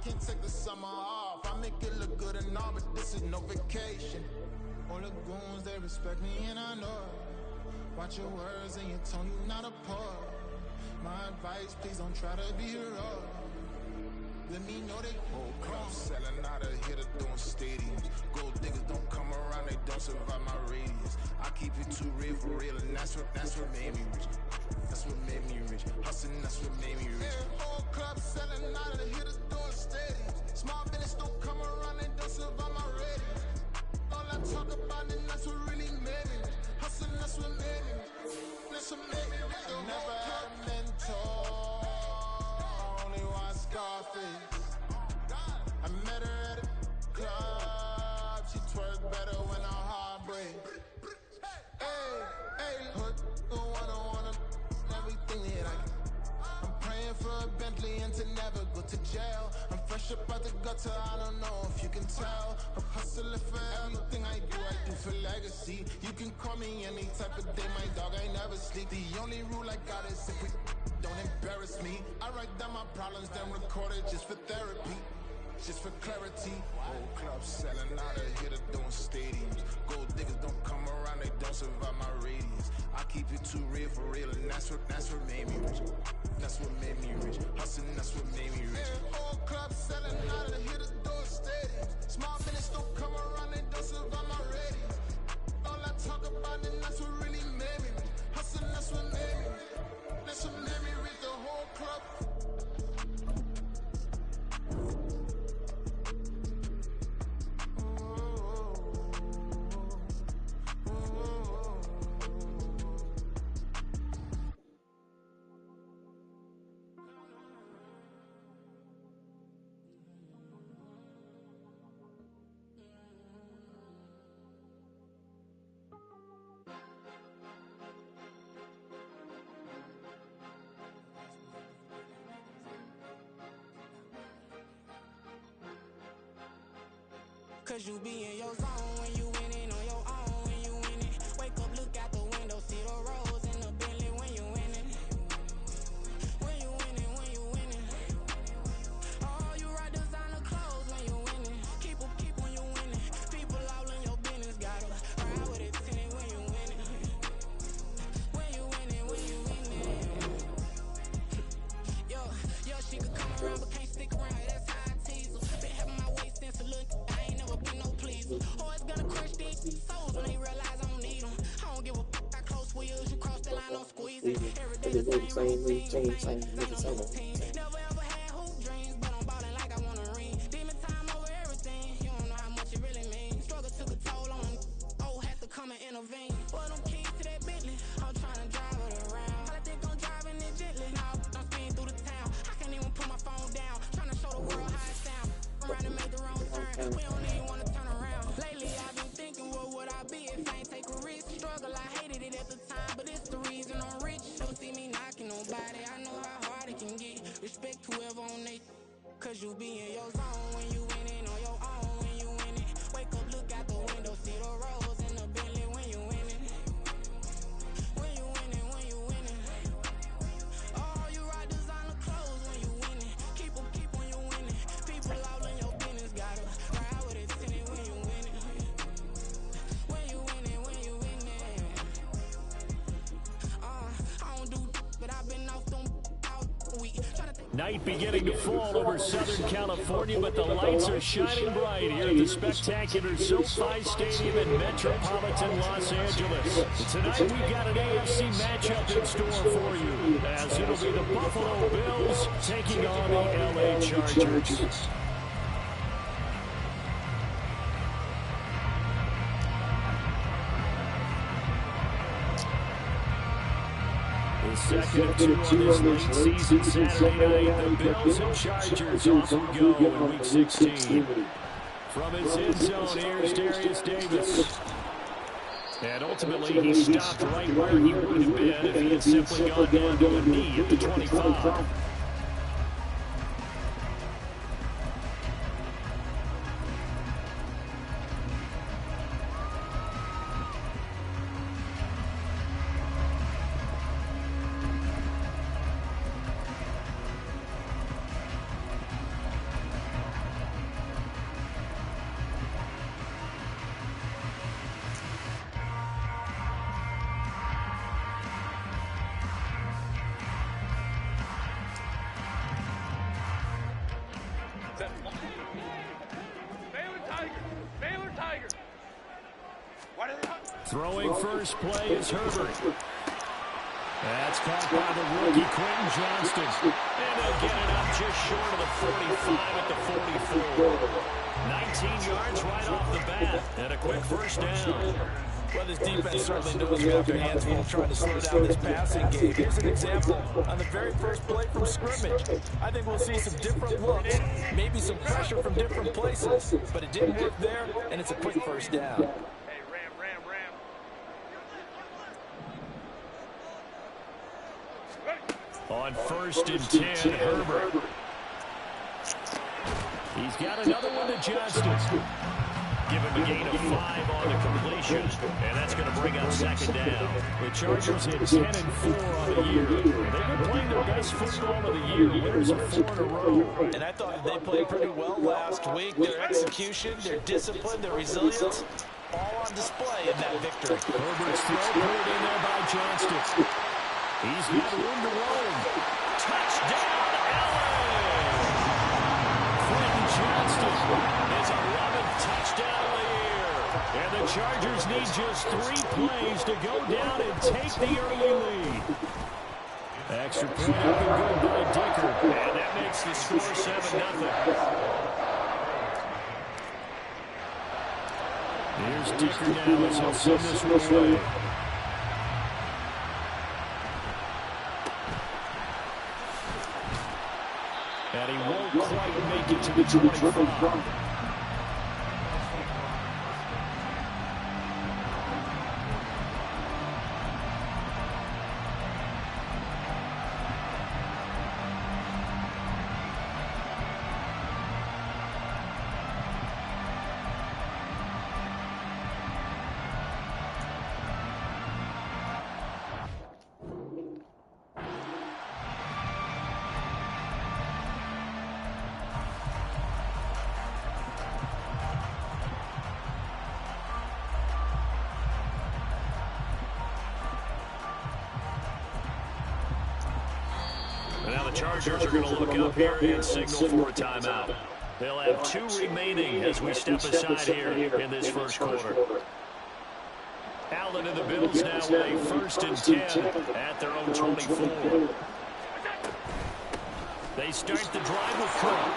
can't take the summer off. I make it look good and all, but this is no vacation. All the goons, they respect me and I know it. Watch your words and your tone, you not a poet. My advice, please don't try to be heroic. Let me know they whole club selling out of here to doing stadiums. Gold diggers don't come around, they don't survive my radius. I keep it too real for real, and that's what made me rich. That's what made me rich. Hustling, that's what made me rich. Yeah, whole club selling out of here to doing stadiums. Small business don't come around, they don't survive my radius. All I talk about it, that's what really made me rich. Hustling, that's what made me rich. That's what made me rich. I never had a mentor. Only one Scarface. I met her at a club. She twerk better when her heart breaks. Hey, hood, wanna everything that I get. I'm praying for a Bentley and to never go to jail. I'm fresh up out the gutter, I don't know if you can tell. I'm hustling for everything I do for legacy. You can call me any type of day, my dog, I never sleep. The only rule I got is if we don't embarrass me. I write down my problems, then record it just for therapy. Just for clarity, whole club selling out of here to doing stadiums. Gold diggers don't come around, they don't survive my radius. I keep it too real for real, and that's what made me rich. That's what made me rich. Hustling, that's what made me rich. Yeah, whole club selling out of here to doing stadiums. Small business don't come around, they don't survive my radius. All I talk about it, that's what really made me rich. Hustling, that's what made me rich. That's what made me rich. The whole club. Cause you be in your zone when you winning on your own when you winning. Wake up, look out the window, see the rose in the Bentley when you winning. When you winning. Oh, you ride designer clothes when you winning. Keep when you winning. People all in your business, gotta ride with it tinted when you winning. When you winning. Yo, she could come around but can't stick around, that's how I tease her. Been having my waist since a look, I ain't never been no pleaser. Always gonna crush these souls when they realize I don't need them. I don't give a fuck, I close wheels, you cross the line, I'm squeezing. Every day the same routine, ain't no routine. Never ever had hoop dreams, but I'm ballin' like I want a ring. Demon time over everything, you don't know how much it really means. Struggle took a toll on them, had to come and intervene. Boy, them keys to that Bentley, I'm tryna drive it around. I think I'm driving it gently, now I'm speeding through the town. I can't even put my phone down, tryna show the world how it sound. Around and make the wrong turn, we don't even wanna turn around. Lately I've been thinking, what would I be if I ain't take a risk? Struggle, I hated it at the time, but it's the reason I'm rich. You'll see me knocking nobody, I know how hard it can get. Respect whoever on they, cause you be in your zone when you winning on your own when you winning. Wake up, look out the window, see the rose in the Bentley when you winning. When you winning. Oh, you ride designer clothes when you winning. Keep when you winning. People all in your business, gotta ride with it tinted when you winning. When you winning. I don't do, but I've been off them out week. Night beginning to fall over Southern California, but the lights are shining bright here at the spectacular SoFi Stadium in metropolitan Los Angeles. Tonight we've got an AFC matchup in store for you, as it'll be the Buffalo Bills taking on the LA Chargers. Second of two on this late season Saturday night, the Bills and Chargers off we go in Week 16. From his end zone, here's Darius Davis. And ultimately, he stopped right where he would have been if he had simply gone down to a knee at the 25. Throwing first play is Herbert. That's caught by the rookie Quentin Johnston. And they'll get it up just short of the 45 at the 44. 19 yards right off the bat. And a quick first down. Well, this defense certainly knows we have their hands full trying to slow down this passing game. Here's an example on the very first play from scrimmage. I think we'll see some different looks, maybe some pressure from different places, but it didn't work there, and it's a quick first down. On 1st and 10, Herbert. He's got another one to Johnston. Give him a gain of 5 on the completion, and that's going to bring up second down. The Chargers hit 10-4 on the year. They've been playing their best football of the year, winners of 4 in a row. And I thought they played pretty well last week. Their execution, their discipline, their resilience, all on display in that victory. Herbert's throw put in there by Johnston. He's got room to roam. Touchdown, Allen! Quentin Johnston is 11th touchdown of the year. And the Chargers need just 3 plays to go down and take the early lead. Extra point up and good by Dicker. And that makes the score 7-0. Here's Dicker now as he'll send this one away. And he won't quite make it to the 25. Now the Chargers are going to look up here and signal for a timeout. They'll have 2 remaining as we step aside here in this first quarter. Allen and the Bills now with a 1st and 10 at their own 24. They start the drive with Cook.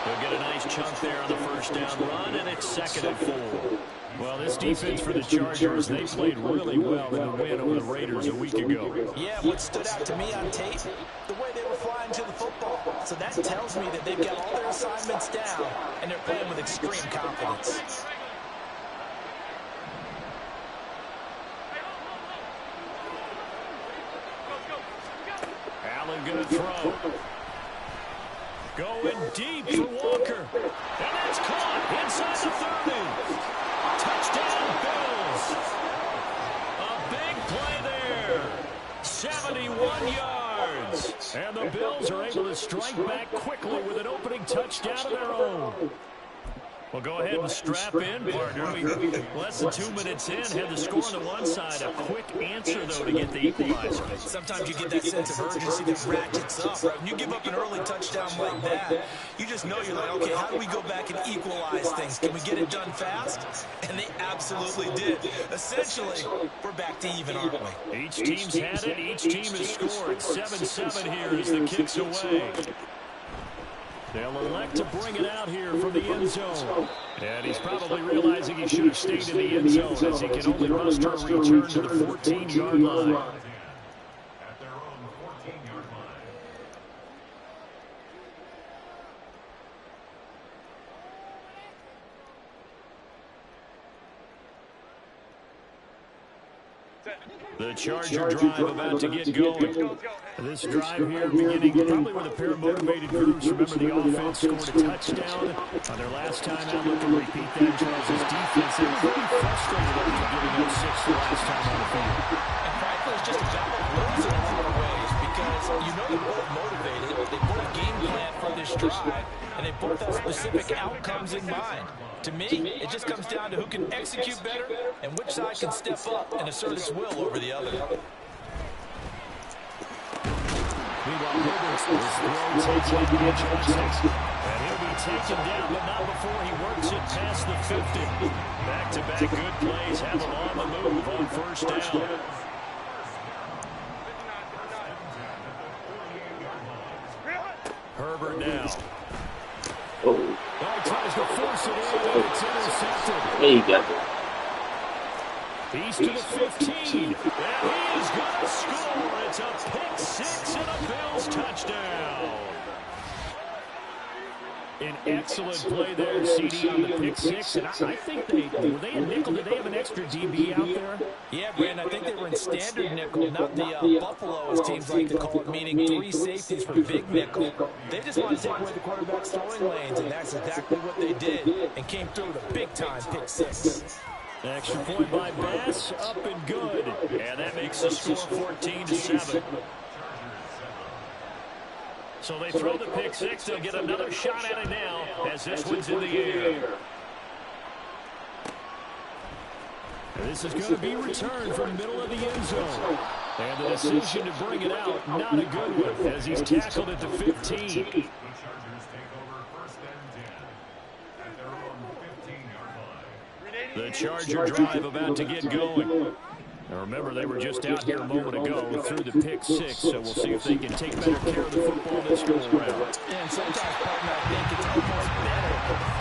They'll get a nice chunk there on the first down run, and it's 2nd and 4. Well, this defense for the Chargers, they played really well in the win over the Raiders a week ago. Yeah, what stood out to me on tape, the way they were flying to the football. So that tells me that they've got all their assignments down, and they're playing with extreme confidence. Allen going to throw. Going deep for Walker. And it's caught inside the 30. Touchdown, Bills. A big play there. 71 yards. And the Bills are able to strike back quickly with an opening touchdown of their own. Well, go ahead and strap in, partner. Less than 2 minutes in, had the score on the one side. A quick answer, though, to get the equalizer. Sometimes you get that sense of urgency that ratchets up. Right? When you give up an early touchdown like that, you just know you're like, okay, how do we go back and equalize things? Can we get it done fast? And they absolutely did. Essentially, we're back to even, aren't we? Each team's had it. Each team has scored. 7-7 here as the kick's away. They'll elect to bring it out here from the end zone. And he's probably realizing he should have stayed in the end zone as he can only muster a return to the 14-yard line. At their own 14-yard line. The Charger drive about to get going. This drive here beginning probably with a pair of motivated groups. Remember, the offense scored a touchdown on their last time out. Look to repeat that. Charles' defense, they were really frustrated after giving up 6 the last time on the field. And frankly, it's just a battle of wills in a lot of ways because you know they're both motivated. They both game plan for this drive, and they both have specific outcomes in mind. To me, it just comes down to who can execute better and which side can step up and assert its will over the other. The Meanwhile, Herbert's throw taken by Johnston. And he'll be taken down, but not before he works it past the 50. Back-to-back good plays have him on the move on first down. Herbert now. Oh. He tries to force it in, and it's intercepted. There you go. He's to the 15, and he is going to score. It's a pick six and a Bills touchdown. An excellent play there, CD, on the pick six. And I think were they in nickel? Did they have an extra DB out there? Yeah, Brandon, I think they were in standard nickel, not the Buffalo, as teams like to call it, meaning 3 safeties for big nickel. They just want to take away the quarterback's throwing lanes, and that's exactly what they did, and came through with a big-time pick six. Extra point by Bass, up and good. And that makes the score 14-7. So they throw the pick six. They'll get another shot at it now as this one's in the air. And this is going to be returned from the middle of the end zone. And the decision to bring it out, not a good one, as he's tackled at the 15. The Charger drive about to get going. Now remember, they were just out here a moment ago through the pick six, so we'll see if they can take better care of the football this go around. And sometimes, partner, I think it's almost better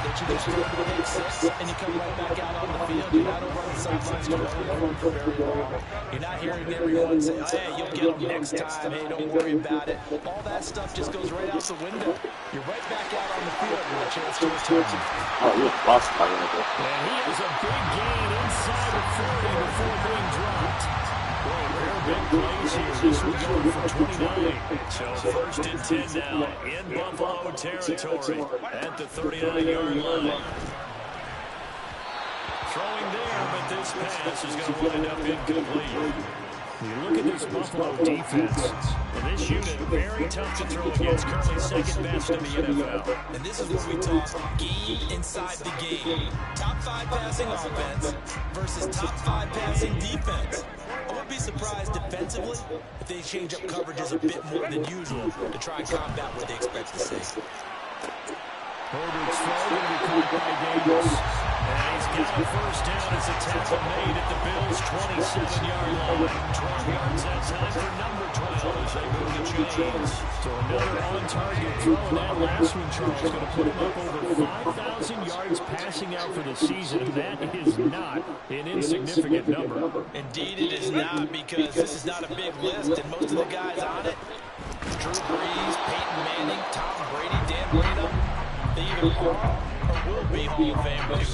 that you just throw the pick six and you come right back out on the field. You're not over on the sidelines going for very long. You're not hearing everyone say, oh, hey, you'll get them next time. Hey, don't worry about it. All that stuff just goes right out the window. You're right back out on the field with a chance to return. Oh, you're lost by it. And he has a big gain inside the 40 before being dropped. Boy, rare big plays here. This one going for 29. So first and 10 now in Buffalo territory at the 39-yard line. Throwing there, but this pass is going to wind up incomplete. You look at this Buffalo defense, and this unit very tough to throw against, currently second best in the NFL. And this is where we talk game inside the game. Top 5 passing offense versus top 5 passing defense. I wouldn't be surprised defensively if they change up coverages a bit more than usual to try and combat what they expect to see. Herbert's throw going to be caught by Davis. And he's got a first down as a tackle made at the Bills' 27-yard line. 12 yards that time for number 12 as they move the chains. So another on-target throw, and that last one, Charles, going to put him up over 5,000 yards passing out for the season. That is not an insignificant number. Indeed it is not, because this is not a big list, and most of the guys on it, Drew Brees, Peyton Manning, Tom Brady, Dan Marino, they either are or will be Hall of Famers.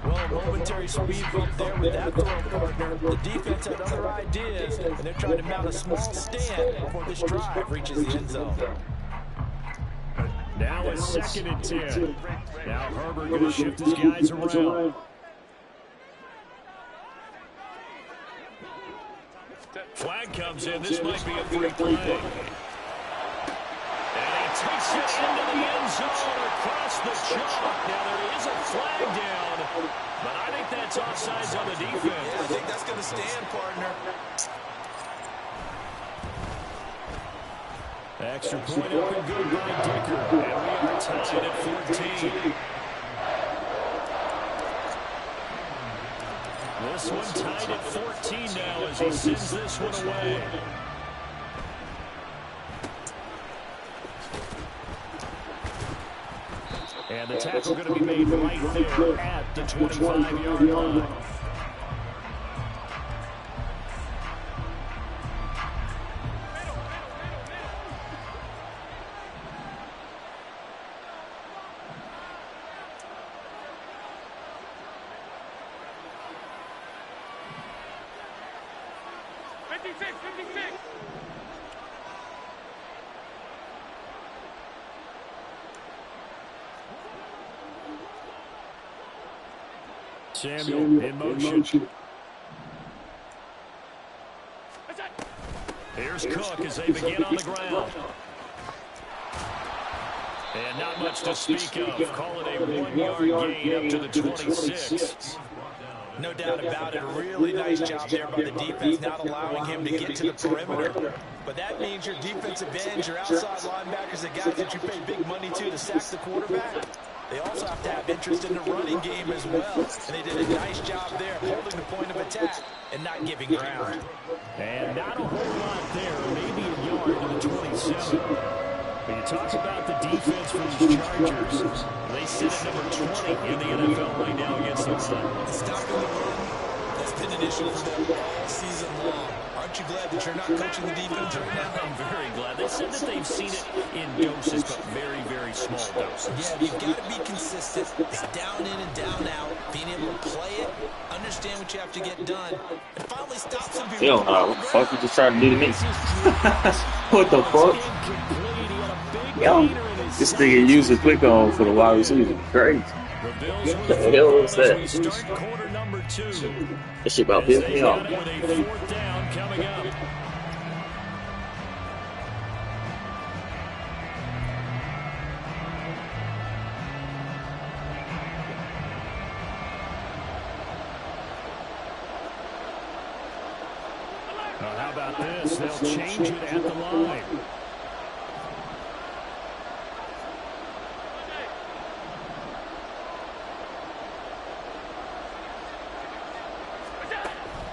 Well, a momentary speed bump there with that throw, partner. The defense had other ideas, and they're trying to mount a small stand before this drive reaches the end zone. Now a second and 10. Now Herbert going to shift his guys around. Flag comes in. This might be a free play. And he takes it into the end zone across the chalk. Now there is a flag down, but I think that's offsides on the defense. Yeah, I think that's going to stand, partner. Extra point up and good by Dicker. And we are tied at 14. This one tied at 14 now as he sends this one away. And the tackle going to be made right there at the 25-yard line. Samuel in motion. Here's Cook as they begin on the ground. And not much to speak of. Call it a 1-yard gain up to the 26. No doubt about it. A really nice job there by the defense, not allowing him to get to the perimeter. But that means your defensive ends, your outside linebackers, the guys that you pay big money to sack the quarterback, they also have to have interest in the running game as well. And they did a nice job there holding the point of attack and not giving ground. And not a whole lot there, maybe a yard to the 27. But you talk about the defense for these Chargers. They sit at number 20 in the NFL right now against the run. Stopping the run, that's been an issue for them all season long. Aren't you glad that you're not coaching the defense right now? I'm very glad. They said that they've seen it in doses, but very, very small doses. Yeah, you've got to be consistent. It's down in and down out. Being able to play it, understand what you have to get done, and finally stop some people. Yo, what the fuck you just trying to do to me? What the fuck? Yo, this nigga used a quick on for the wide receiver. Crazy. What the hell was that? That shit about pissed me off. Well, how about this? They'll change it at the line.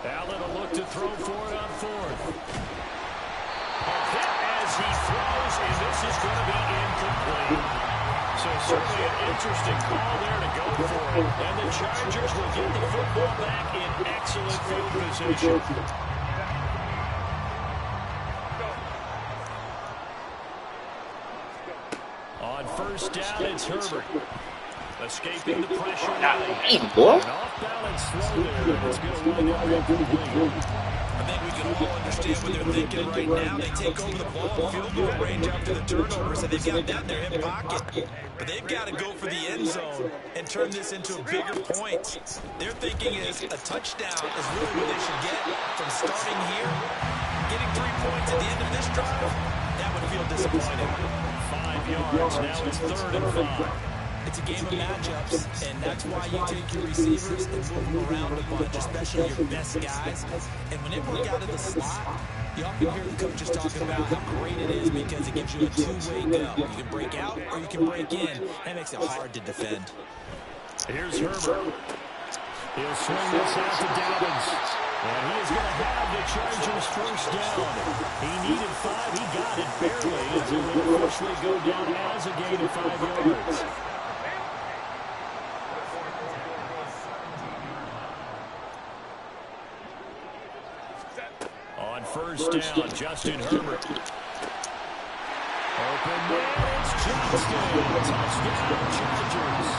Allen will look to throw for it on fourth. A hit as he throws, and this is going to be incomplete. So certainly an interesting call there to go for it. And the Chargers will get the football back in excellent field position. On first down, it's Herbert. Escaping the pressure. Boy. An off-balance throw there, and it's going to wind up incomplete. I think we can all understand what they're thinking right now. They take over the ball, field goal range after the turnover, so they've got that in their hip pocket. But they've got to go for the end zone and turn this into a bigger point. Their thinking is a touchdown is really what they should get from starting here. Getting 3 points at the end of this drive, that would feel disappointing. 5 yards, now it's 3rd and 5. It's a game of matchups, and that's why you take your receivers and move them around a bunch, especially your best guys. And when they work out of the slot, you often hear the coaches talking about how great it is because it gives you a two-way go. You can break out or you can break in. That makes it hard to defend. Here's Herbert. He'll swing this out to Dobbins. And he is going to have the Chargers first down. He needed 5. He got it barely as it will officially go down as a gain of 5 yards. On first down, Justin Herbert. Open man, it's Johnston. Touchdown, Chargers.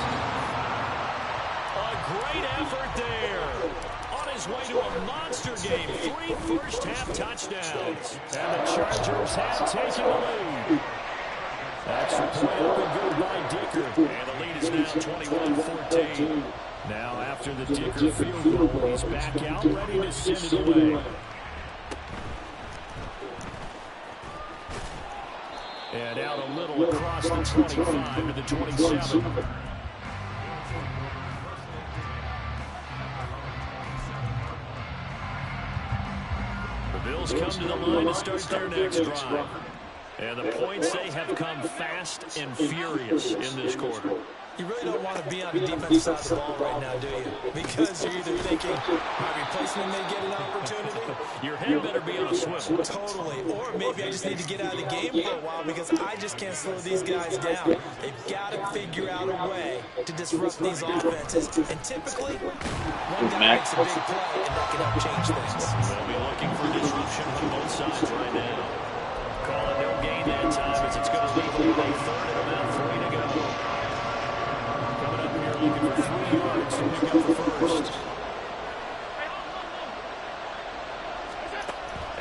A great effort there. On his way to a monster game. 3 first-half touchdowns. And the Chargers have taken the lead. Extra point up and good by Dicker. And the lead is now 21-14. Now after the Dicker field goal, he's back out ready to send it away. And out a little across the 25 to the 27. The Bills come to the line to start their next drive. And the points, they have come fast and furious in this quarter. You really don't want to be on the defensive side of the ball right now, do you? Because you're either thinking, my replacement may get an opportunity. Your head better be on a swivel. Totally. Or maybe I just need to get out of the game for a while because I just can't slow these guys down. They've got to figure out a way to disrupt these offenses. And typically, one guy makes a big play and that can help change things. They'll be looking for disruption on both sides right now. Call it no gain that time as it's going to leave a 3rd and about 3 to go. Coming up here looking for 3 yards to pick up the first.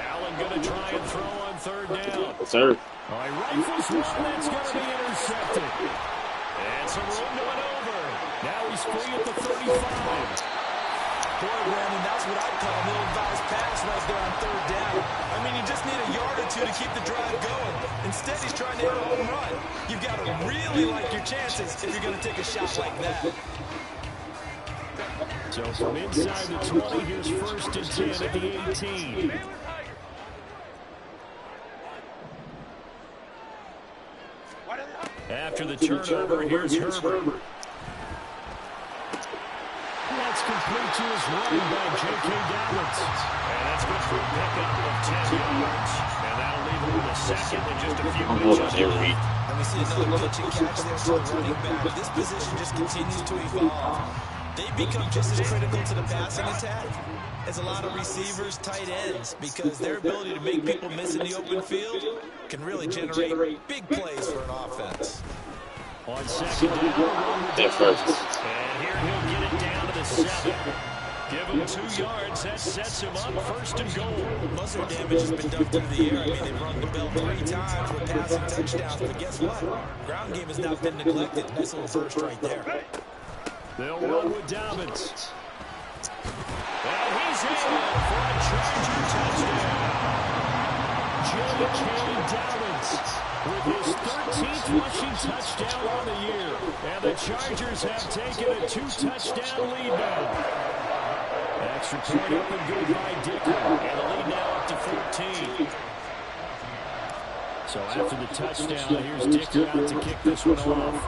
Allen going to try and throw on 3rd down. Sir. All right, rifles one, that's going to be intercepted. And some room to maneuver. Now he's free at the 35. Boy, Brandon, that's what I'd call an ill-advised pass right there on 3rd down. I mean, you just need a yard or 2 to keep the drive going. Instead, he's trying to hit a home run. You've got to really like your chances if you're going to take a shot like that. So from inside the 20, here's 1st and 10 at the 18. After the turnover, here's Herbert. That's complete to his running back, J.K. Dobbins. And that's good for a pickup of 10 yards. And that'll leave him with a second and just a few inches to read. And we see another pitch and catch there to the running back. This position just continues to evolve. They've become just as critical to the passing attack as a lot of receivers, tight ends, because their ability to make people miss in the open field can really generate big plays for an offense. On second down, and here he'll get it down to the 7. Give him 2 yards. That sets him up 1st and goal. Most of their damage has been done through the air. I mean, they've rung the bell 3 times with passing touchdowns, but guess what? Ground game has not been neglected. Nice little burst right there. They'll run with Dobbins. And he's in for a Charger touchdown. J.K. Dobbins with his 13th rushing touchdown on the year. And the Chargers have taken a 2-touchdown lead now. Extra point up and good by Dicker. And the lead now up to 14. So after the touchdown, here's Dicker out to kick this one off.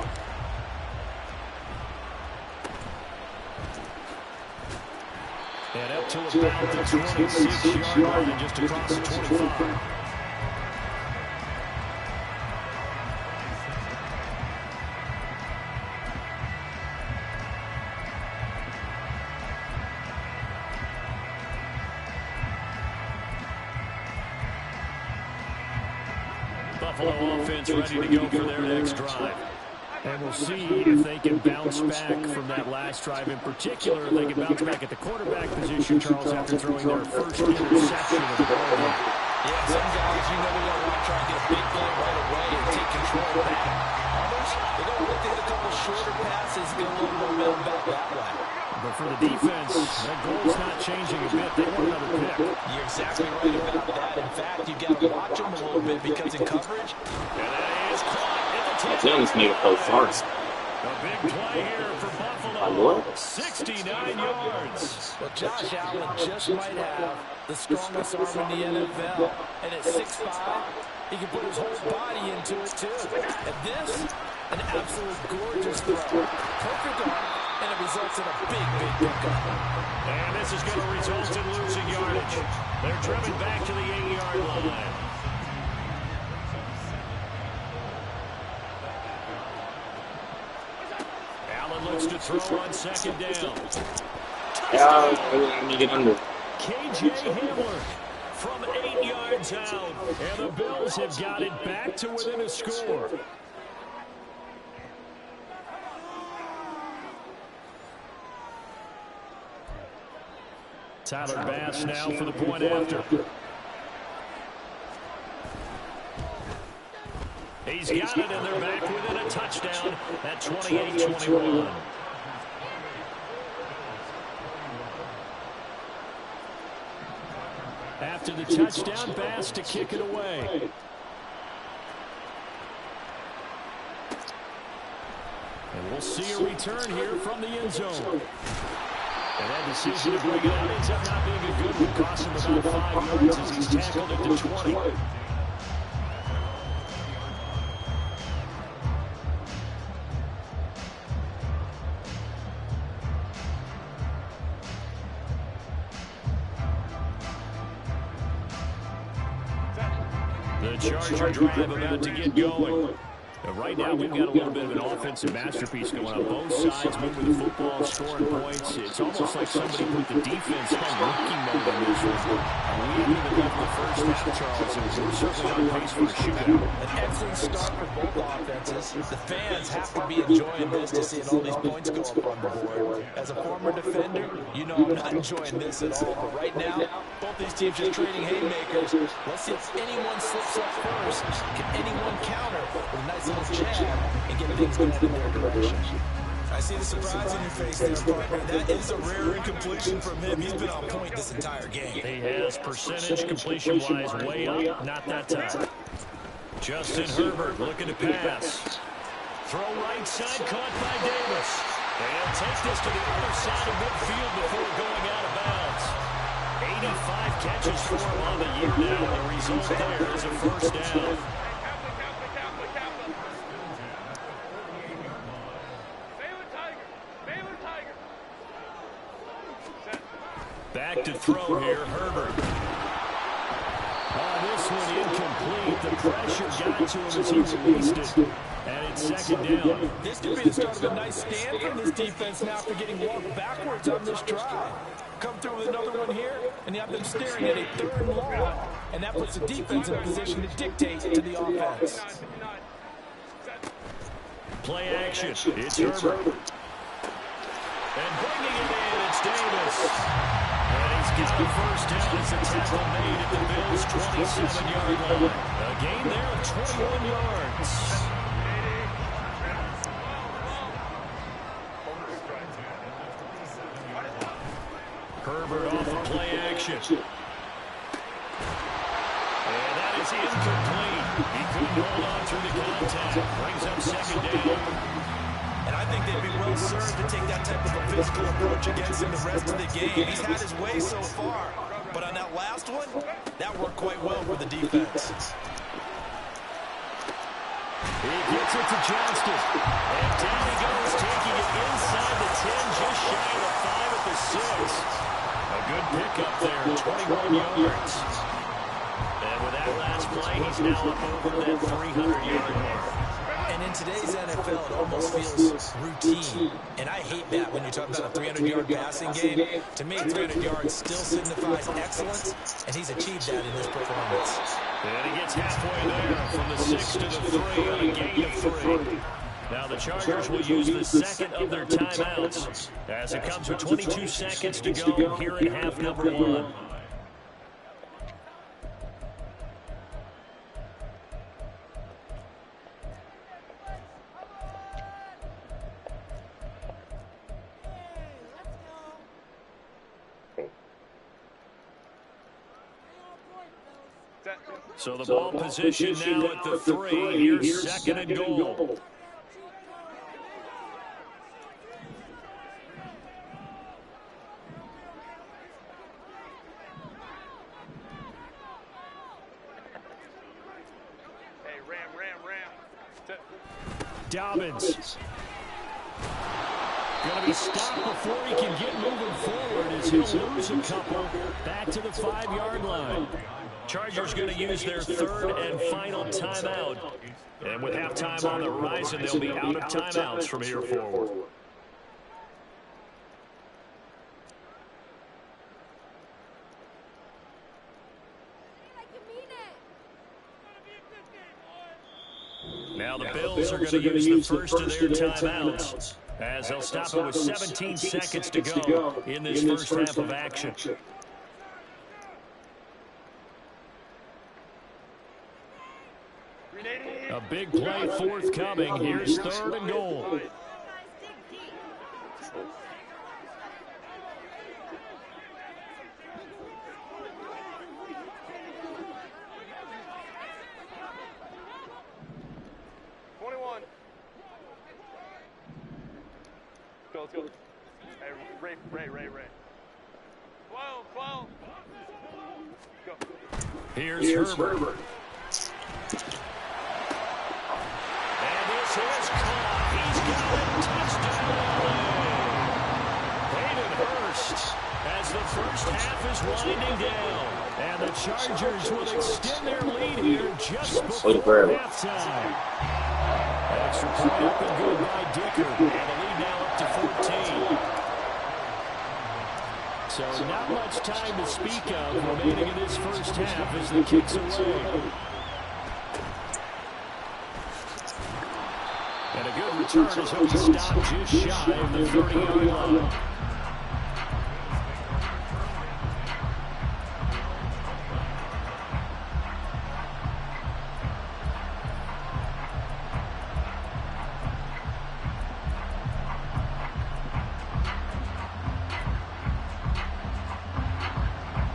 And up to about the 26-yard line, just across the 25. Buffalo offense ready to go for their next drive. And we'll see if they can bounce back from that last drive in particular. They can bounce back at the quarterback position, Charles, after throwing their first interception of the ball game. Yeah, some guys, you know, they're going to want to try and get a big play right away and take control of that. Others, they're going to look to hit a couple shorter passes, get a little momentum back that way. But for the defense, that goal's not changing a bit. They want another pick. You're exactly right about that. In fact, you've got to watch them a little bit because in coverage. And that is caught at the 10. Jones made a play first. A big play here for Buffalo. 69 yards. Well, Josh Allen just might have the strongest arm in the NFL. And at 6'5", he can put his whole body into it, too. And this, an absolute gorgeous throw. Perfect arm. And it results in a big pickup. And this is going to result in losing yardage. They're driven back to the 8-yard line. Allen looks to throw on second down. Let me get under. KJ Hamler from 8 yards out. And the Bills have got it back to within a score. Tyler Bass now for the point after. He's got it, and they're back within a touchdown at 28-21. After the touchdown, Bass to kick it away. And we'll see a return here from the end zone. And that decision to bring it out ends up not being a good one. Cost him about 5 yards as he's tackled into 20. The Charger drive about to get going. Right now, we've got a little bit of an offensive masterpiece going on. Both sides moving the football, scoring points. It's almost like somebody put the defense on rookie mode in this one. We haven't even left the first half, Charles, and we're certainly on pace for a shootout. An excellent start for both offenses. The fans have to be enjoying this to see all these points go up on the board. As a former defender, you know I'm not enjoying this at all. But right now, both these teams just trading haymakers. Let's see if anyone slips up first. Can anyone counter with a nice little jab and get things going in their direction? I see the surprise in your face there, partner. That is a rare incompletion from him. He's been on point this entire game. He has percentage completion-wise way up. Not that time. Justin Herbert looking to pass. Throw right side, caught by Davis. They'll take this to the other side of midfield before going out of bounds. 85 catches for him on the year now. The result there is a first down. Back to throw here, Herbert. Oh, this one incomplete. The pressure got to him as he released it. And it's second down. This could be the start of a nice stand from this defense now after getting walked backwards on this drive. Come through with another one here, and you have them staring at a third and long. And that puts the defense in a position to dictate to the offense. Play action. It's Herbert. And bringing it in, it's Davis. And he's got the first down as a tackle made at the Bills' 27-yard line. A gain there of 21 yards. Herbert off of play action. And that is incomplete. He couldn't hold on through the contact. Brings up second down. And I think they'd be well served to take that type of a physical approach against him the rest of the game. He's had his way so far. But on that last one, that worked quite well for the defense. He gets it to Johnston. And down he goes, taking it inside the 10, just shy of the 5 at the 6. A good pickup there, 21 yards. And with that last play, he's now up over that 300-yard mark. And in today's NFL, it almost feels routine. And I hate that when you talk about a 300-yard passing game. To me, 300 yards still signifies excellence, and he's achieved that in this performance. And he gets halfway there from the 6 to the 3 on a gain of 3. Now the Chargers will use the second of their timeouts as it comes with 22 seconds to go here in half number 1. So the ball position now at the 3. Here's second and goal. Dobbins. Going to be stopped before he can get moving forward as he'll lose a couple back to the 5-yard line. Chargers going to use their third and final timeout. And with halftime on the horizon, they'll be out of timeouts from here forward. Now the Bills are going to use the first of their timeouts as they'll stop it with 17 seconds to go in this first half of action. A big play forthcoming. Here's third and goal. Let's go. Hey, Ray. 12. Go. Here's Herbert. And this is caught. He's got it. Touchdown. Hayden Hurst as the first half is winding down. And the Chargers will extend their lead here just before halftime. Extra point up and good by Dicker. And the lead now up to 14. So not much time to speak of remaining in this first half as the kick's away. And a good return as he'll be stopped just shy of the 30-yard line.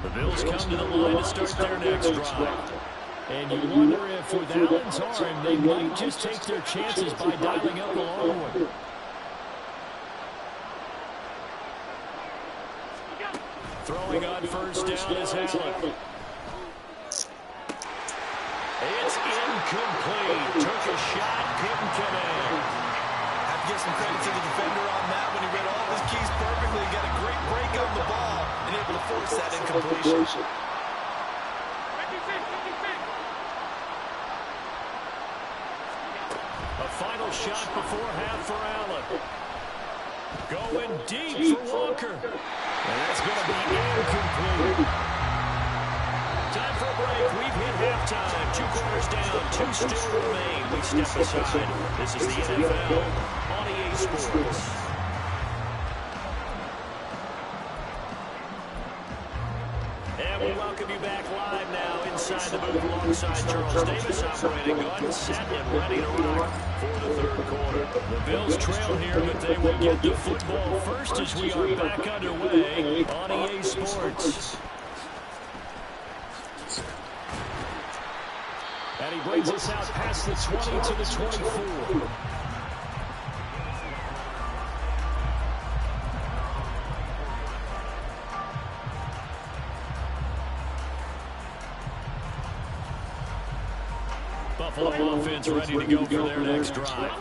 The Bills come to the line to start their next drive. And you wonder if with Allen's arm, they might just take their chances by dialing up a long one. Throwing on first down is Allen. It's incomplete. Took a shot, couldn't connect. Have to give some credit to the defender on that when he read all of his keys perfectly. Got a great break on the ball and able to force that incompletion. A final shot before half for Allen. Going deep for Walker. And that's going to be incomplete. Time for a break. We've hit halftime. 2 quarters down. 2 still remain. We step aside. This is the NFL on EA Sports. And we welcome you back live now inside the booth alongside Charles Davis operating on, set and ready to rock for the third quarter. The Bills trail here, but they will get the football first as we are back underway on EA Sports. And he brings us out past the 20 to the 24. Buffalo offense ready to go for their next drive.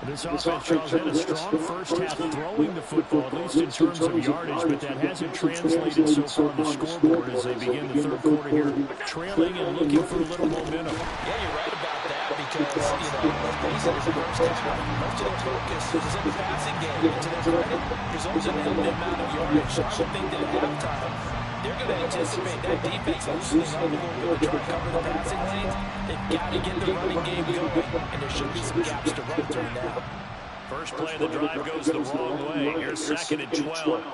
This offense, Charles, had a strong first half throwing the football, at least in terms of yardage, but that hasn't translated so far on the scoreboard as they begin the third quarter here, trailing and looking for a little momentum. Yeah, you're right about that because, let's face it, in the first half, most of their focus was in the passing game. And to their credit, there's only a limited amount of yardage. So I would think that at halftime, they're going to anticipate that defense loosening up a little bit to try to cover the passing lanes. They've got to get the running game going, and there should be some gaps to run through now. First play of the drive goes the wrong way. Here's 2nd and 12.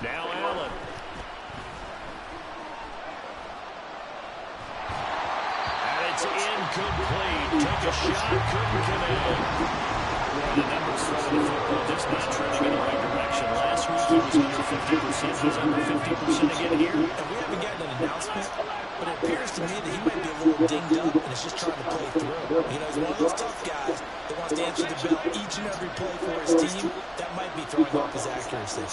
Now Allen. And it's incomplete. Took a shot, couldn't connect. The numbers throwing the football just not trending in the right direction. Last week he was under 50%. He's under 50% again here. And we haven't gotten an announcement, but it appears to me that he might be a little dinged up and is just trying to play through. He's one of those tough guys that wants to answer the bell each and every play for his team. That might be throwing off his accuracy.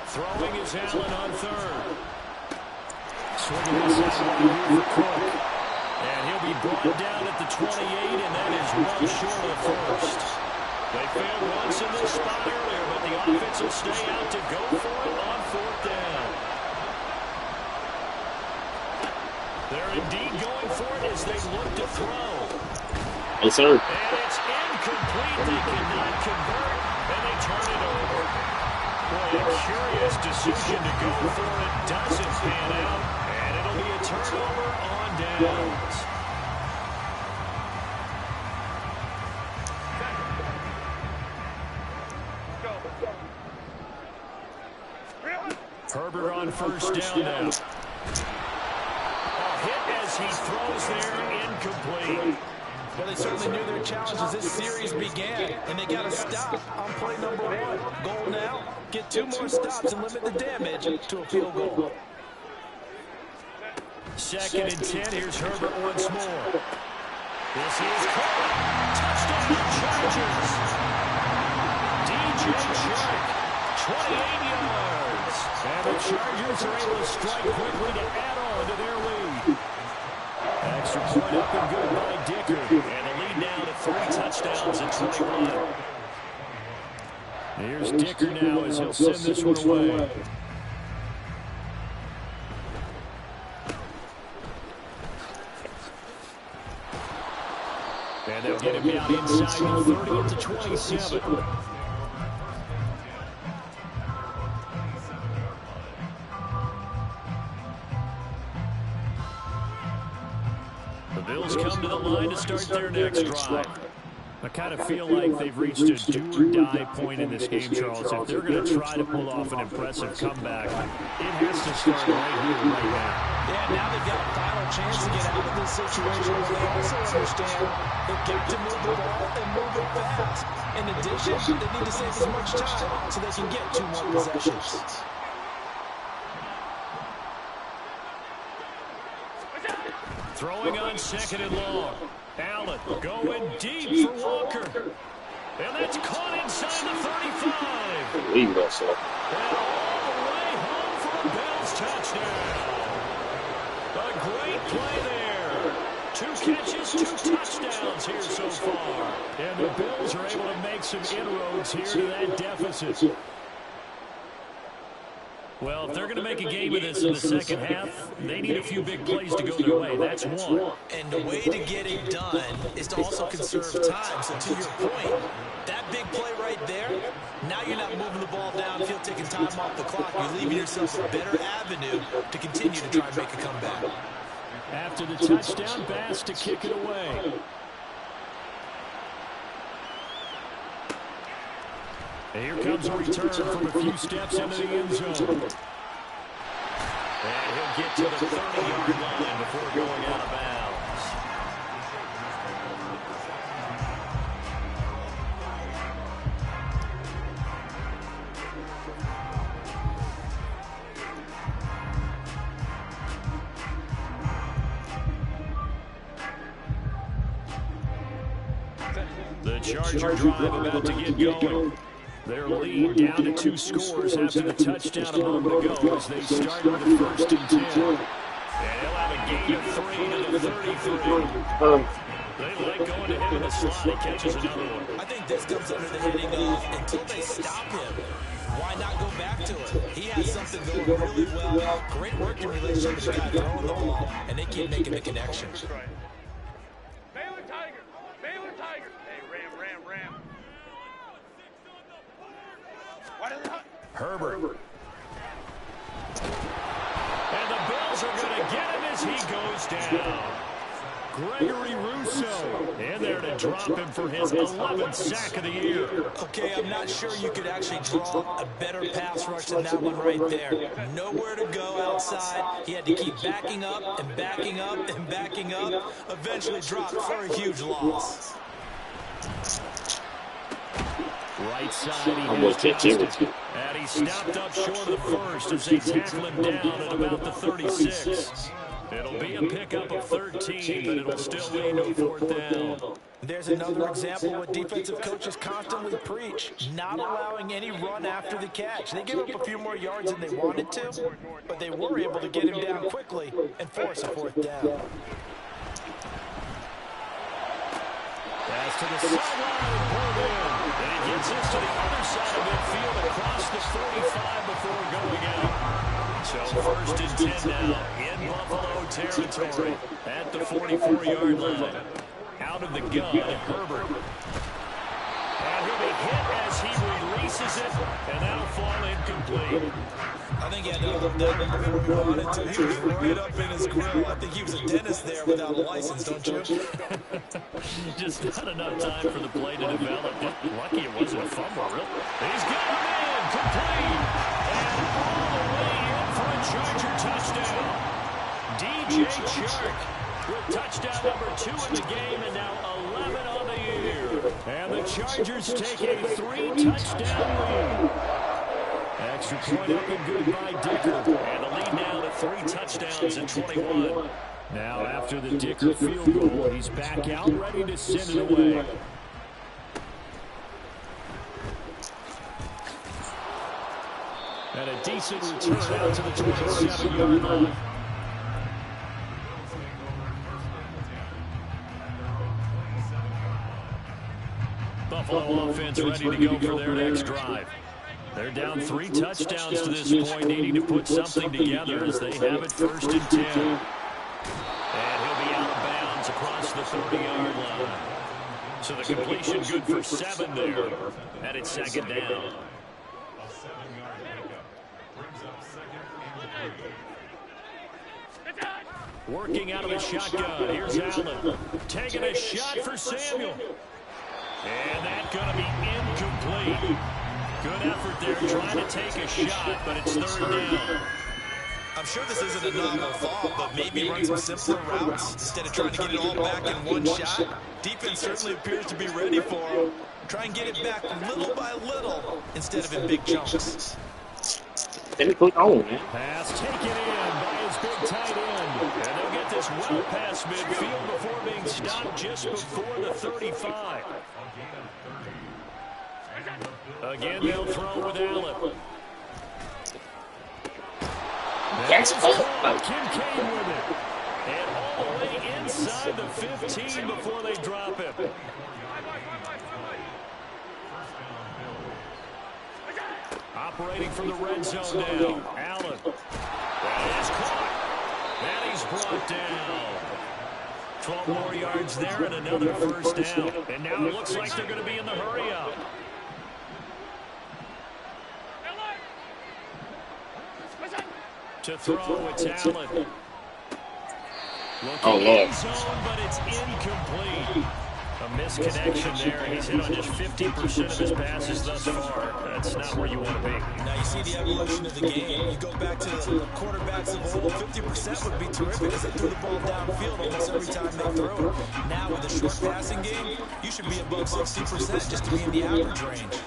Throwing is Allen on third. Swinging this out for Cook. And he'll be brought down at the 28, and that is well short of the first. They failed once in this spot earlier, but the offense will stay out to go for it on 4th down. They're indeed going for it as they look to throw. Yes, sir. And it's incomplete. They cannot convert, and they turn it over. Boy, a curious decision to go for it. Doesn't pan out, and it'll be a turnover on downs. Herbert on first down now. A hit as he throws there, incomplete. Well, they certainly knew their challenge as this series began, and they got to stop on play number 1. Goal now, get 2 more stops and limit the damage to a field goal. 2nd and 10. Here's Herbert once more. This is caught. Touchdown, Chargers. DJ Chark, 28 yards. And the Chargers are able to strike quickly to add on to their lead. Extra point up and good by Dicker. And the lead now to 3 touchdowns at 21. Here's Dicker now as he'll send this one away. And they'll get him down inside the 30 at the 27. The Bills come to the line to start their next drive. I kind of feel like they've reached a do-or-die point in this game, Charles. If they're going to try to pull off an impressive comeback, it has to start right here, right now. Yeah, now they've got a final chance to get out of this situation. But they also understand they've got to move the ball and move it fast. In addition, they need to save as much time so they can get 2 more possessions. Throwing on second and long. Allen going deep for Walker. And that's caught inside the 35. Leave us up. And all the way home for a Bills touchdown. A great play there. 2 catches, 2 touchdowns here so far. And the Bills are able to make some inroads here to that deficit. Well, if they're going to make a game of this in the second half, they need a few big plays to go their way. That's one. And the way to get it done is to also conserve time. So to your point, that big play right there, now you're not moving the ball downfield, taking time off the clock. You're leaving yourself a better avenue to continue to try and make a comeback. After the touchdown, Bass to kick it away. Here comes a return from a few steps into the end zone. And he'll get to the 30-yard line before going out of bounds. The Charger drive about to get going. Their lead down to 2 scores after the touchdown a moment ago as they start with the 1st and 10. And he'll have a gain of 3 to the 33. They like going to him in the slot. He catches another one. I think this comes under the heading of until they stop him, why not go back to it? He has something going really well. Great working relationship with the guy throwing the ball, and they keep making the connection. Baylor Tigers! Baylor Tigers! Hey, Ram. Herbert. And the Bills are going to get him as he goes down. Gregory Rousseau in there to drop him for his 11th sack of the year. Okay, I'm not sure you could actually draw a better pass rush than that one right there. Nowhere to go outside. He had to keep backing up and backing up and backing up. Eventually dropped for a huge loss. Right side, he has Johnston. And he stopped up short of the first as they tackle him down at about the 36. It'll be a pickup of 13, but it'll still lead to a 4th down. There's another example of what defensive coaches constantly preach, not allowing any run after the catch. They gave up a few more yards than they wanted to, but they were able to get him down quickly and force a 4th down. Pass to the sideline, pulled in. And he gets this to the other side of midfield across the 45 before going out. So 1st and 10 now in Buffalo territory at the 44-yard line. Out of the gun, Herbert. And he'll be hit as he releases it, and that'll fall incomplete. I think he had to hold that before he wanted to. He was right up in his grill. I think he was a dentist there without a license, don't you? Just not enough time for the play to develop. Lucky it wasn't a fumble, really. He's got him in, complete. And all the way in for a Charger touchdown. DJ Chark with touchdown number 2 in the game and now 11 on the year. And the Chargers take a 3-touchdown lead. Extra point up and good by Dicker. And the lead now to 3 touchdowns in 21. Now after the Dicker field goal, he's back out ready to send it away. And a decent return out to the 27-yard line. Buffalo offense ready to go for their next drive. They're down 3 touchdowns to this point, needing to put something together as they have it 1st and 10. And he'll be out of bounds across the 30-yard line. So the completion good for 7 there. And it's 2nd down. Working out of the shotgun. Here's Allen. Taking a shot for Samuel. And that's going to be incomplete. Good effort there trying to take a shot, but it's 3rd down. I'm sure this isn't a novel thought, but maybe run some simpler routes instead of trying to get it all back in one shot. Defense certainly appears to be ready for him. Try and get it back little by little instead of in big chunks. Let me put on, man. Pass taken in by his big tight end. And they'll get this well past midfield before being stopped just before the 35. Again, they'll throw with Allen. That's Kincaid with it. And all the way inside the 15 before they drop him. Operating from the red zone now. Allen. That is caught. And he's brought down. 12 more yards there and another first down. And now it looks like they're going to be in the hurry up. To throw, it's Allen. Oh, Lord. Zone, but it's incomplete. A misconnection there. He's hit on just 50% of his passes thus far. That's not where you want to be. Now you see the evolution of the game. You go back to the quarterbacks of old, 50% would be terrific because they threw the ball downfield almost every time they throw it. Now with a short passing game, you should be above 60% just to be in the average range.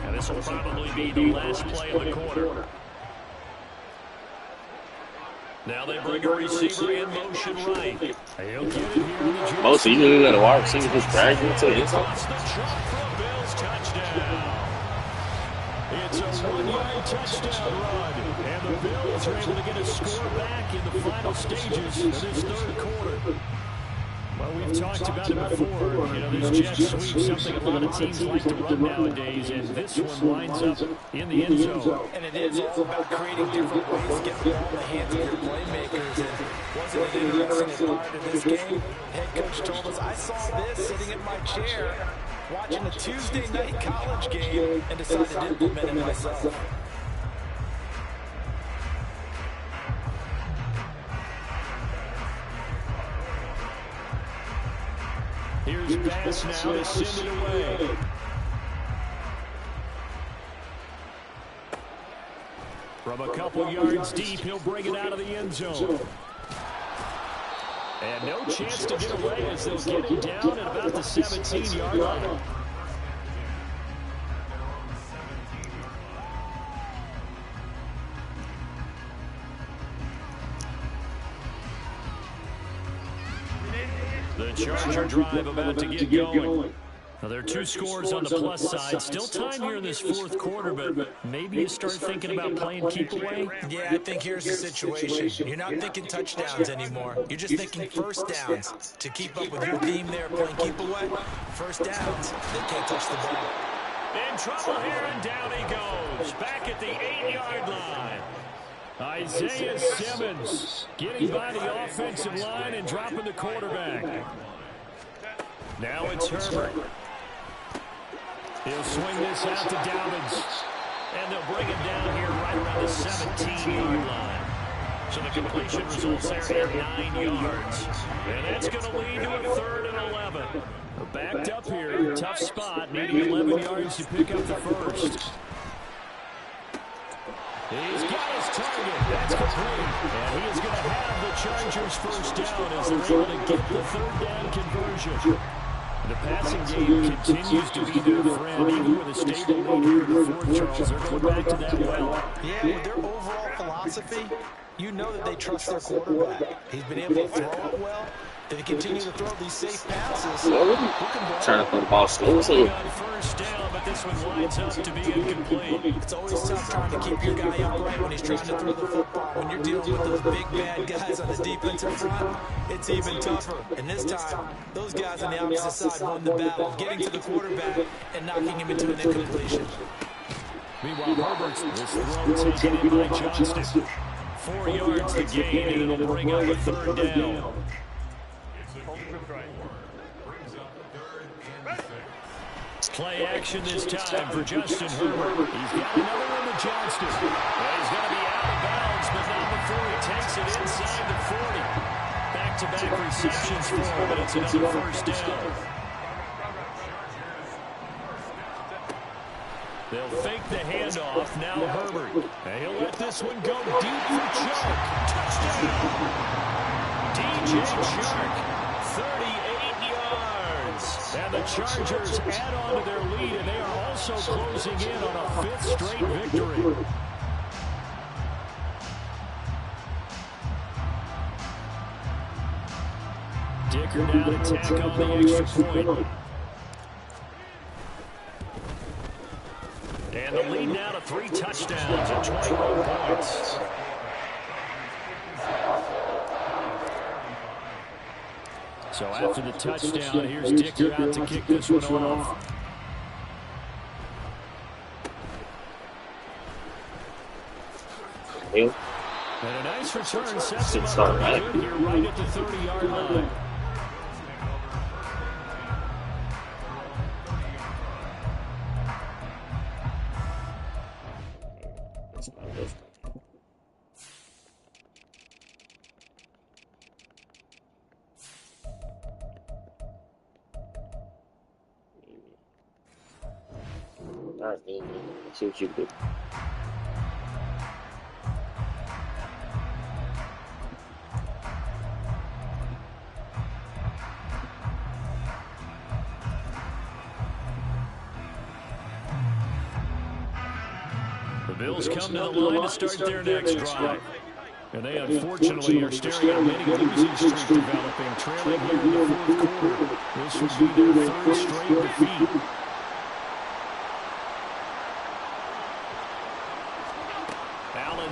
And this will probably be the last play of the quarter. Now they bring a receiver in motion right. He'll get it here. Most of you got a wide receiver just dragged into it. It's a 1-yard touchdown run. And the Bills are able to get a score back in the final stages of this third quarter. Well, we've talked about it before. You know, this jet sweep, something a lot of teams like to run nowadays, and this one lines up in the end zone. And it is all about creating different ways to get the ball in the hands of your playmakers. And wasn't it interesting as part of this game? Head coach told us, I saw this sitting in my chair, watching a Tuesday night college game, and decided to implement it myself. Here's Bass now to send it away. From a couple yards deep, he'll bring it out of the end zone. And no chance to get away as they'll get it down at about the 17-yard line. The Charger drive about to get going. Now, there are two scores on the plus side. Still time here in this fourth quarter, but maybe you start thinking about playing keep away? Yeah, I think here's the situation. You're not thinking touchdowns anymore. You're just thinking first downs. To keep up with your theme there, playing keep away, first downs, they can't touch the ball. In trouble here, and down he goes. Back at the 8-yard line. Isaiah Simmons getting by the offensive line and dropping the quarterback. Now it's Herbert. He'll swing this out to Dobbins. And they'll bring it down here right around the 17-yard line. So the completion results there at 9 yards. And that's going to lead to a 3rd and 11. Backed up here, tough spot, needing 11 yards to pick up the first. He's got his target. That's complete. And he is going to have the Chargers first down as they're able to get the 3rd down conversion. The passing game continues to be their friend, even with a stable lead here in the fourth, Charles. They're going back to that well. Yeah, with their overall philosophy, you know that they trust their quarterback. He's been able to throw it well. If he continues to throw these safe passes, trying to put the ball still. First down, but this one lines up to be incomplete. It's always tough trying to keep your guy upright when he's trying to throw the football. When you're dealing with those big bad guys on the defensive front, it's even tougher. And this time, those guys on the opposite side won the battle, getting to the quarterback and knocking him into an incompletion. Meanwhile, Herbert's this throw taken in by Johnston. 4 yards to gain, and it'll bring up a 3rd down. Play action this time for Justin Herbert. He's got another one to Johnston. And he's going to be out of bounds, but not before he takes it inside the 40. Back-to-back receptions for him, but it's another first down. They'll fake the handoff. Now Herbert. And he'll let this one go deep for Chark. Touchdown! DJ Chark, 38 yards. And the Chargers add on to their lead, and they are also closing in on a 5th straight victory. Dicker now to tack on the extra point. And the lead now to 3 touchdowns and 21 points. So after the touchdown, here's Dicker out to kick this one off. And a nice return sets him up good here right at the 30-yard line. See what you do. The Bills come to the line to start their next drive. And they unfortunately are staring at a mini losing streak developing, trailing here in the fourth quarter. This would be their 3rd straight defeat.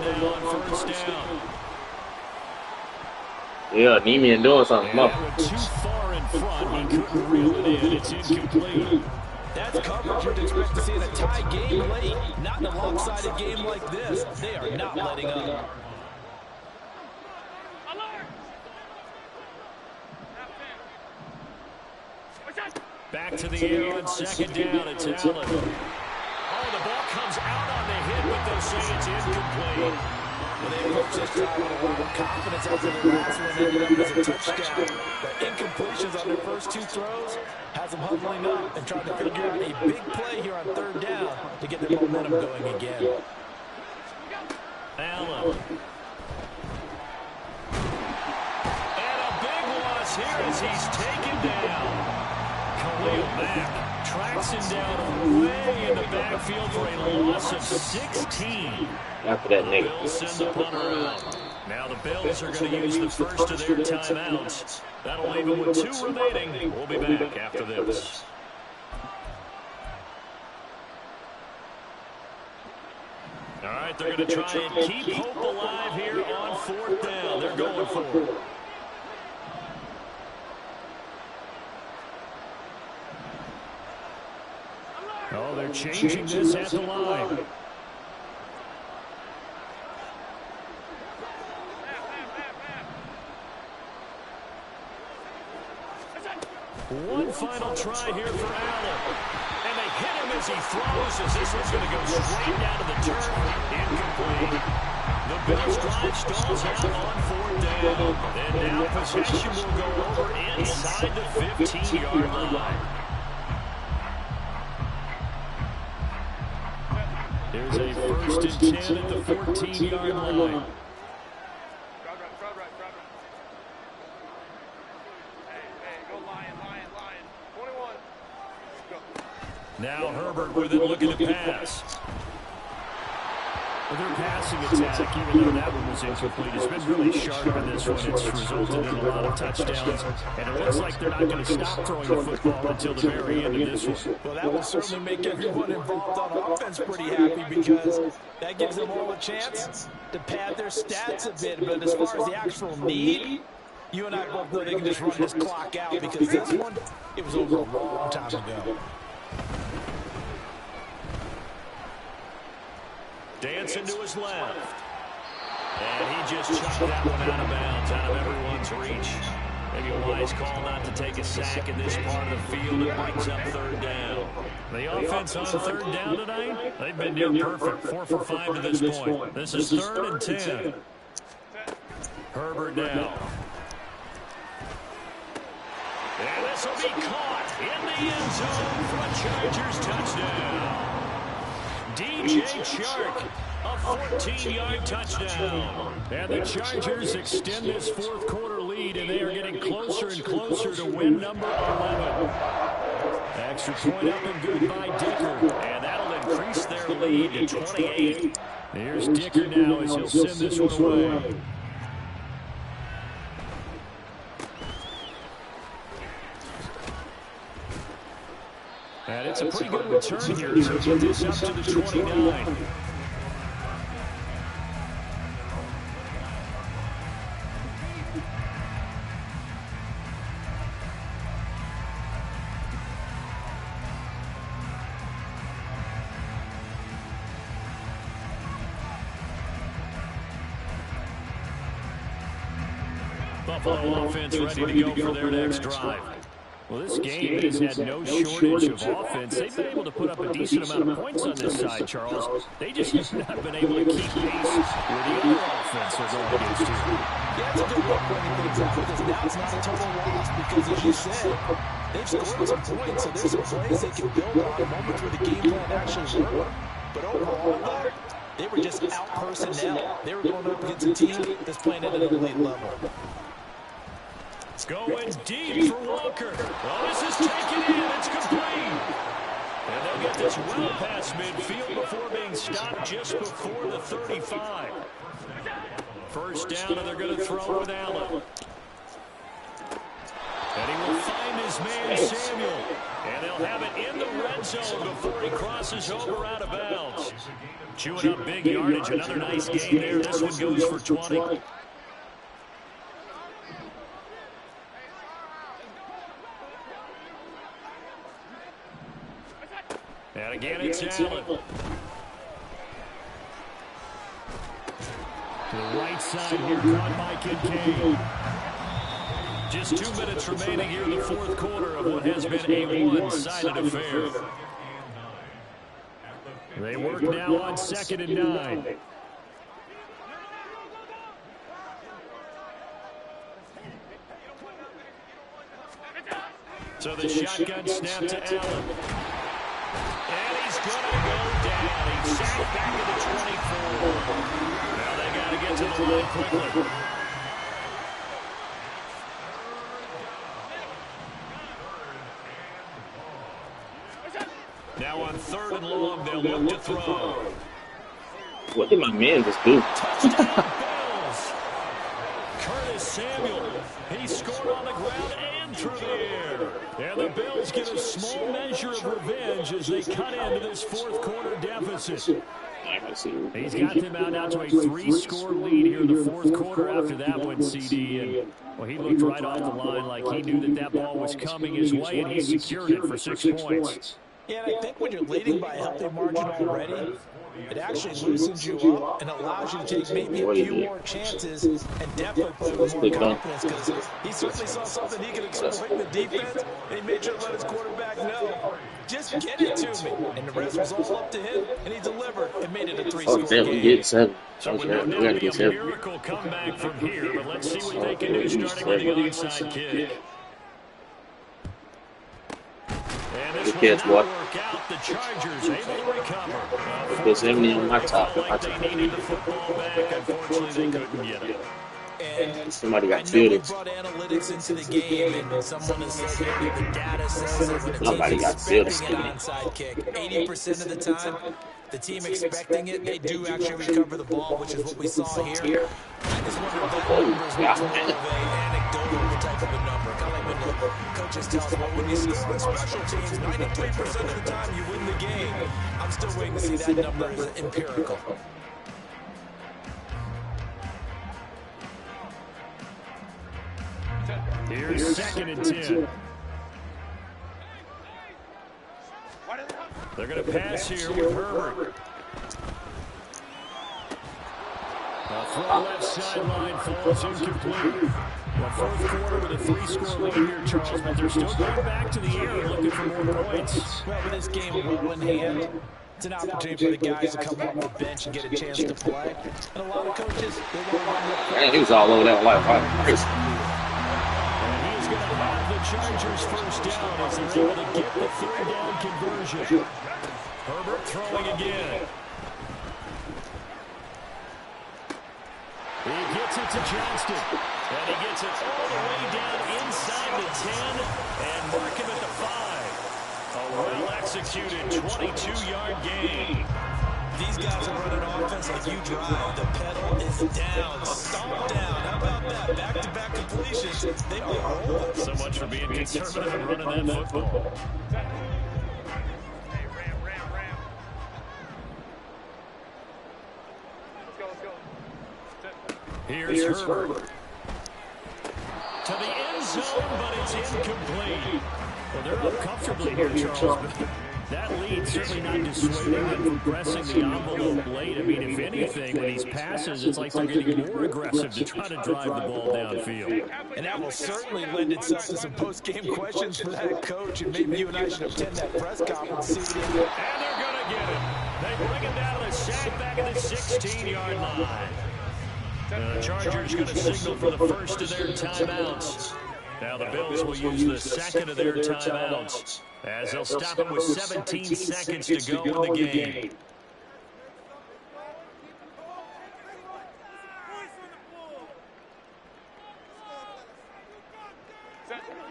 Now on first down. Yeah, Neiman doing something. And too far in front, he couldn't reel it in. It's incomplete. That's coverage you'd expect to see in a tie game late. Not in a lopsided game like this. They are not letting up. Back to the air on second down. It's Allen. Oh, the ball comes out on the hit, but they'll say it's incomplete. Well, they approach this time with a lot of confidence after the last one ended up as a touchdown. The incompletions on their first 2 throws has them huddling up and trying to figure out a big play here on 3rd down to get their momentum going again. Allen. And a big loss here as he's taken down. Khalil Mack tracks him down way in the backfield for a loss of 16. After that nigga. Bills send the punter out. Now the Bills are going to use the first of their timeouts. That'll leave them with 2 remaining. We'll be back after this. All right, they're going to try and keep hope alive here on 4th down. They're going for it. Oh, they're changing this at the line. One final try here for Allen. And they hit him as he throws, as this one's going to go straight down to the turf. Incomplete. The Bills drive stalls out on 4th down. And now possession will go over inside the 15-yard line. There's a 1st and 10 at the 14-yard line. Now Herbert with it, looking to pass. Well, their passing attack, even though that one was incomplete, has been really sharp in this one. It's resulted in a lot of touchdowns, and it looks like they're not going to stop throwing the football until the very end of this one. Well, that will certainly make everyone involved on offense pretty happy because that gives them all a chance to pad their stats a bit. But as far as the actual need, you and I both know they can just run this clock out because this one, it was over a long time ago. Dancing to his left. And he just chucked that one out of bounds, out of everyone's reach. Maybe a wise call not to take a sack in this part of the field. It brings up 3rd down. The offense on 3rd down tonight, they've been near perfect. 4 for 5 to this point. This is 3rd and 10. Herbert now. And this will be caught in the end zone for a Chargers touchdown. DJ Chark, a 14-yard touchdown. And the Chargers extend this 4th quarter lead, and they are getting closer and closer to win number 11. Extra point up and good by Dicker, and that'll increase their lead to 28. Here's Dicker now as he'll send this one away. And it's a pretty good return here to get this up to the 29. Buffalo offense ready to go for their next drive. Well, this game has had no shortage of offense. They've been able to put up a decent amount of points on this side, Charles. They just have not been able to keep pace with the other offense they're going against here. Yeah, it's a good look pointing things out because now it's not a total loss because, as you said, they've scored some points, so there's some plays they can build on, moments where the game plan actually worked. But overall, though, they were just out personnel. They were going up against a team that's playing at an elite level. It's going deep for Walker. Oh, this is taken in. It's complete. And they'll get this well past midfield before being stopped just before the 35. First down, and they're going to throw with Allen. And he will find his man Samuel. And they'll have it in the red zone before he crosses over out of bounds. Chewing up big yardage. Another nice gain there. This one goes for 20. And again, it's Allen. To the right side here, caught by Kincaid. Just 2 minutes remaining here in the fourth quarter of what has been a one-sided affair. They work now on 2nd and 9. So the shotgun snap to Allen. And he's going to go down. He's sacked back at the 24. Now they got to get to the line quickly. Now on 3rd and long, they'll look to throw. What did my man just do? Touchdown, Bills. Curtis Samuel. He scored on the ground and through the air. And the Bills get a small measure of revenge as they cut into this fourth quarter deficit. He's got them out now to a 3-score lead here in the fourth quarter after that one, CD. And, well, he looked right off the line like he knew that that ball was coming his way, and he secured it for 6 points. Yeah, and I think when you're leading by a healthy margin already, it actually loosens you up and allows you to take maybe a few more chances and definitely play with more confidence because he certainly saw something he could exploit in the defense, and he made sure to let his quarterback know, just get it to me. And the rest was all up to him, and he delivered and made it a 3-score game. Get 7. So it would now be a miracle comeback from here, but let's see what they can do starting with the onside kick. And this will not work out. The Chargers able to recover. There's 70 on my top. Like they needed the football back. Unfortunately, they couldn't get it. And somebody got I know we fielded. brought analytics into the game, and someone has said maybe the data says that when a Somebody team's got fielded. expecting an onside kick, 80% of the time, the team expecting it, they do actually recover the ball, which is what we saw here. I just wonder if that number is more of an anecdotal type of a number. Kind of like when the coaches tell us, well, when you score on special teams, 93% of the time you win the game. I'm still waiting to see that number is empirical. Here's 2nd and 10. They're going to pass here with Herbert. A throw left sideline falls incomplete. Well, fourth quarter with a 3-score lead here, Charles, but they're still going back to the air looking for more points. Well, with this game well in hand, it's an opportunity for the guys to come off the bench and get a chance to play. And a lot of coaches, they want to run the play. Man, he was all over that like And he's going to have the Chargers first down as they're able to get the 3rd down conversion. Herbert throwing again. He gets it to Johnston, and he gets it all the way down inside the 10 and mark him at the 5. A well-executed 22-yard gain. These guys are running offense like you drive. The pedal is down, stomp down. How about that? Back-to-back completions. They are rolling. So much for being conservative and running that football. Here's Herbert. To the end zone, but it's incomplete. Well, they're up comfortably here, Charles. That lead certainly not dissuading them from pressing the envelope late. I mean, if anything, when he passes, it's like they're getting more aggressive to try to drive the ball downfield. And that will certainly lend itself to some post-game questions for that coach. And maybe you and I should attend that press conference. And they're going to get it. They bring him down to the sack back at the 16-yard line. The Chargers going to signal for the first of their timeouts. Now the Bills will use the second of their timeouts as they'll stop it with 17 seconds to go in the game.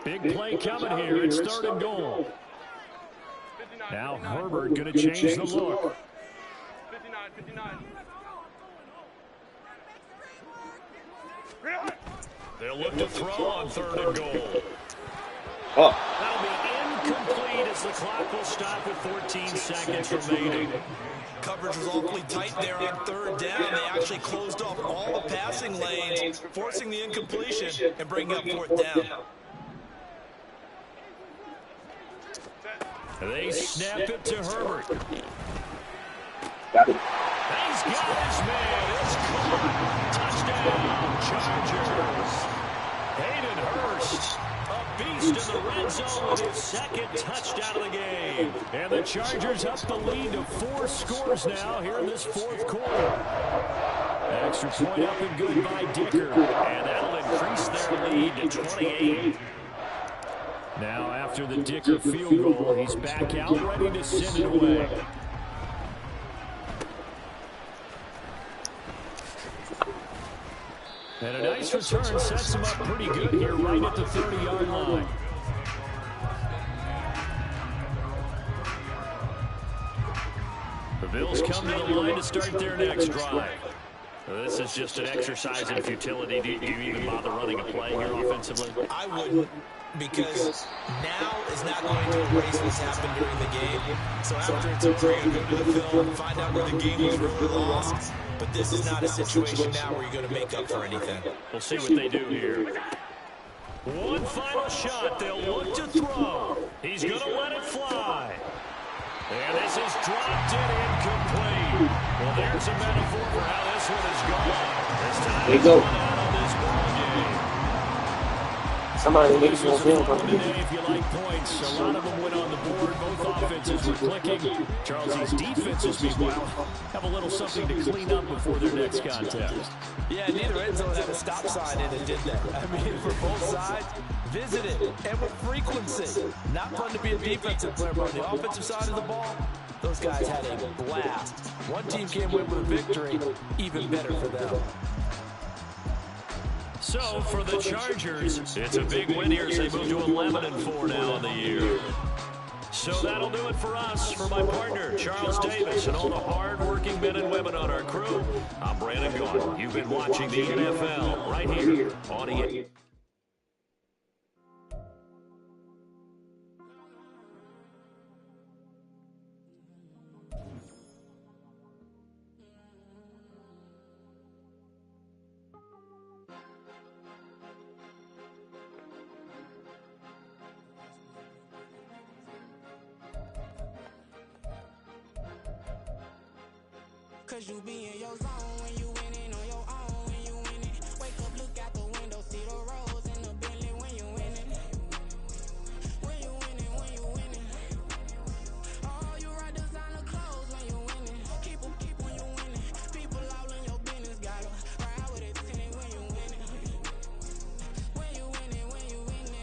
Big play coming here. It's 3rd and goal. Now Herbert going to change the look. 59. They'll look to throw on 3rd and goal. Oh. That'll be incomplete as the clock will stop with 14 seconds remaining. Coverage was awfully tight there on 3rd down. They actually closed off all the passing lanes, forcing the incompletion and bringing up 4th down. They snap it to Herbert. Got it. He's got his man. It's caught. Touchdown, Chargers. Hayden Hurst, a beast in the red zone with his 2nd touchdown of the game. And the Chargers up the lead to 4 scores now here in this 4th quarter. Extra point up and good by Dicker. And that'll increase their lead to 28. Now after the Dicker field goal, he's back out ready to send it away. And a nice return sets him up pretty good here right at the 30-yard line. The Bills come to the line to start their next drive. This is just an exercise in futility. Do you even bother running a play here offensively? I wouldn't, because now is not going to erase what's happened during the game. So after it's over, you're going to go to the film, find out where the game was really lost. But this is not a situation now where you're going to make up for anything. We'll see what they do here. One final shot. They'll look to throw. He's going to let it fly. And this is dropped in incomplete. Well, there's a metaphor for how this one is going. This time there you go. on this ball game. Somebody makes no Today, film. if you like points, a lot of them went on the board. Both offenses were clicking. Charles, these defenses, meanwhile, have a little something to clean up before their next contest. Yeah, neither end zone had a stop sign in it, did they? I mean, for both sides, visit it, and with frequency. Not fun to be a defensive player, but on the offensive side of the ball, those guys had a blast. One team came away with a victory, even better for them. So, for the Chargers, it's a big win here as they move to 11-4 now in the year. So that'll do it for us. For my partner, Charles Davis, and all the hard-working men and women on our crew, I'm Brandon Gaudin. You've been watching the NFL right here on EA. Cause you be in your zone when you winning on your own when you winning. Wake up, look out the window, see the rose in the Bentley when you winning. When you winning, when you winning. Oh, you ride designer clothes when you winning. Keep when you winning. People all in your business, gotta ride with it tinted when you winning. When you winning, when you winning.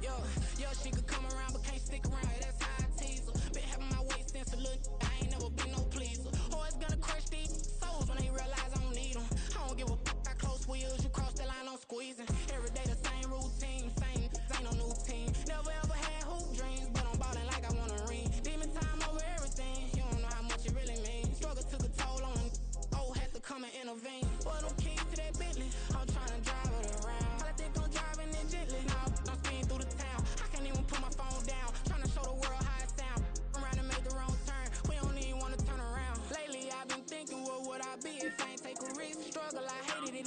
Yo, she could come around but can't stick around, that's how I tease her. Been having my waist since a little, I ain't never been no pleaser. Always gonna crush these souls when they realize I don't need them. I don't give a fuck, I close wheels, you cross the line, I'm squeezing. Every day the same routine, ain't no new team. Never ever had hoop dreams, but I'm ballin' like I wanna ring. Demon time over everything, you don't know how much it really means. Struggle took a toll on them, had to come and intervene. Boy, them keys to that Bentley, I'm trying to drive it around. I think I'm driving it gently, now I'm speeding through the town. I can't even put my phone down, trying to show the world how it sound. I'm around to make the wrong turn, we don't even wanna turn around. Lately I've been thinking, what would I be if I ain't take a risk?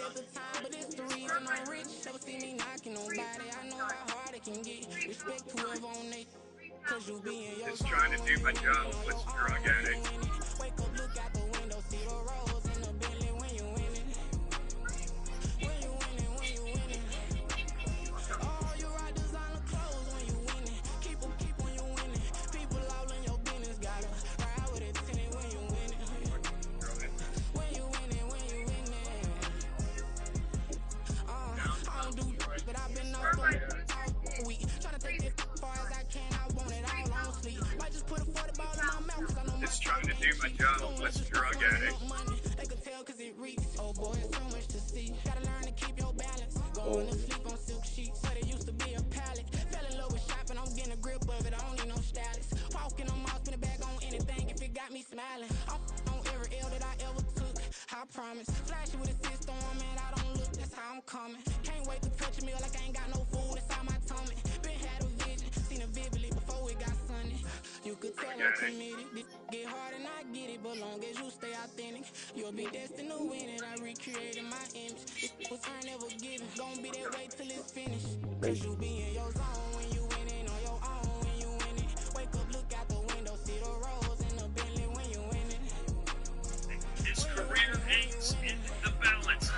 at the time, but it's the reason I'm rich. Never see me knocking nobody. I know how hard it can get. Respect whoever on they. Cause you be in your Just trying to do my job with drug addict. wake up, look out the window, see the rose in the Bentley when you winning. When you winning, when you winning. Oh, you ride designer clothes when you winning. Keep when you winning. People all in your business, gotta ride with it tinted when you winning. When you winning, when you winning. I don't do but I've been off all week. Tryna take this far as I can, I want it all on sleep. Might just put a 40 ball in my mouth, cause I know Just trying to do my job with drug addict. they could tell cause it reeks. Oh boy, it's so much to see. Gotta learn to keep your balance. Going to sleep on silk sheets. Said it used to be a pallet. Fell in love with shopping, I'm getting a grip of it. I don't need no stylist. Walking on mouth, spin it back on anything if it got me smiling. I'm on every L that I ever took. I promise. Flashy with a system on, man, I don't look. That's how I'm coming. Can't wait to touch a meal like I ain't got no food inside my tummy. Been had a vision, seen it vividly before it got sunny. You could tell I'm committed. This get hard and I get it, but long as you stay authentic, you'll be destined to win it. I recreated my image. This was earned, never given. Gonna be that way till it's finished. Cause you be in your zone when you winning on your own when you winning. Wake up, look out the window, see the rose in the Bentley when you winning. His career ends in the balance.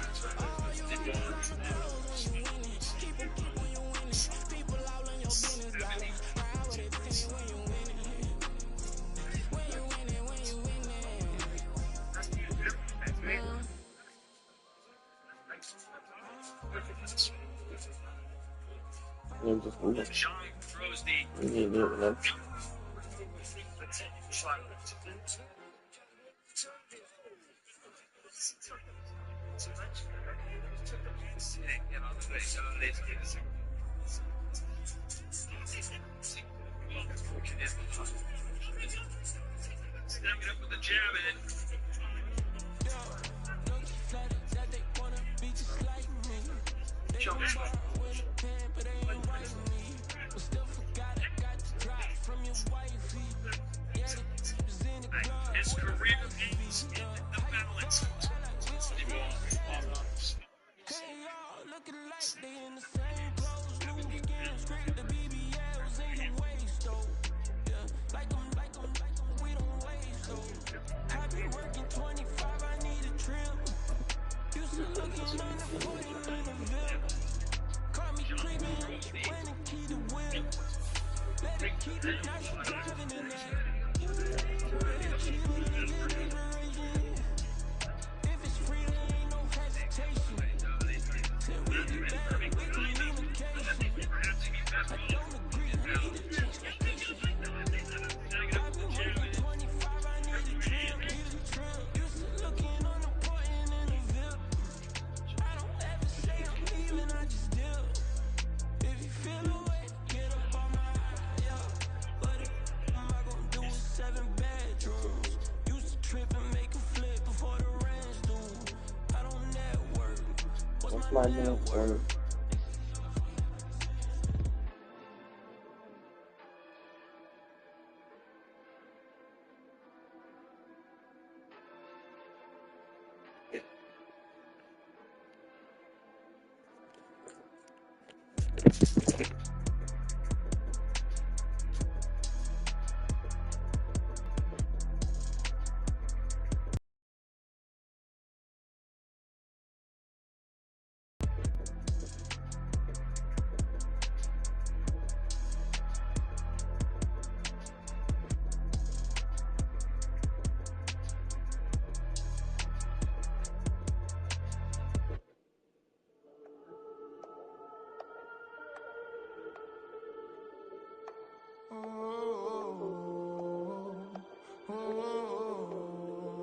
Sean throws the Snap it up with the jab in. Jump it. His career ends in the balance. Hey y'all, looking like they in the same clothes, new skin, script the BBLs in your waist though. Yeah, like them, we don't waste though. I've been working 25, I need a trim. Used to looking under 40 in the Ville. Caught me creeping, when and key the wheel. Let it keep it, now she driving in that. Let it keep it in the liberation. If it's free, there ain't no hesitation. Till we get better with communication. I don't agree, we need to change location. I've been working 25, I need a trim, Used to looking unimportant in the Ville. I don't ever say I'm leaving, I just deal. If you feel away, get up on my yeah. What am I gonna do with 7 bedrooms? Used to trip and make a flip before the rent's due. I don't network. What's my network?